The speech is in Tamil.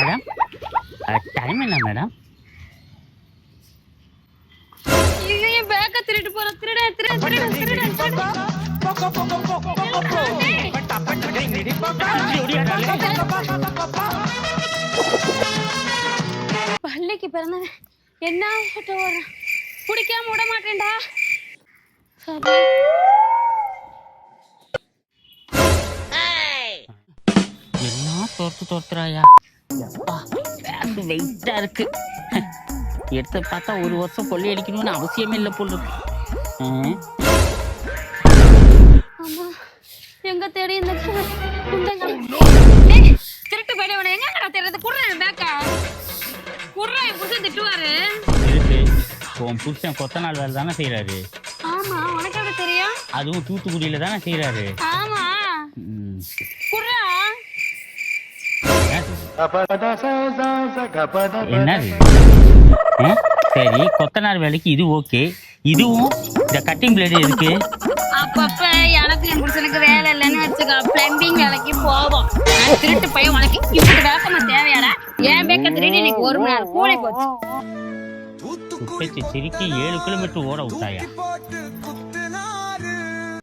மேடம் டைம் என்ன மேடம்? என் பேக்க திருட்டு போற திருட பள்ளிக்கு பிறந்த என்ன குடிக்காம விட மாட்டேன்டா. என்ன தோத்துறாயா? வெயிட்டா இருக்கு. எடுத்து பார்த்தா ஒரு வருஷம் கொள்ளை அடிக்கணும்னு அவசியமே இல்லை போல் இருக்கு. எங்க தேடி இந்த திருட்டு போயிட எங்க தேடுறது? குடுறேன் பேக்கா குடுறேன். புருஷன் திட்டுவாரு. உன் புருஷன் கொத்த நாள் வேலை தானே செய்யறாரு. ஆமா, உனக்கு எப்படி தெரியும்? அதுவும் தூத்துக்குடியில தானே செய்யறாரு. ஆமா, குடுறா. என்னது? சரி, கொத்தனார் வேலைக்கு இது ஓகே. இதுவும் இந்த கட்டிங் பிளேடு இருக்கு. அப்பப்ப எனக்கு என் புருஷனுக்கு வேலை இல்லைன்னு வச்சுக்கோ, பிளம்பிங் வேலைக்கு போவோம். திருட்டு போய் உனக்கு இப்படி வேகமா தேவையாடா? என் பேக்க திருடி இன்னைக்கு 1 மணி நேரம் கூலி போச்சு. சிரிக்கி 7 கிலோமீட்டர் ஓட விட்டாயா?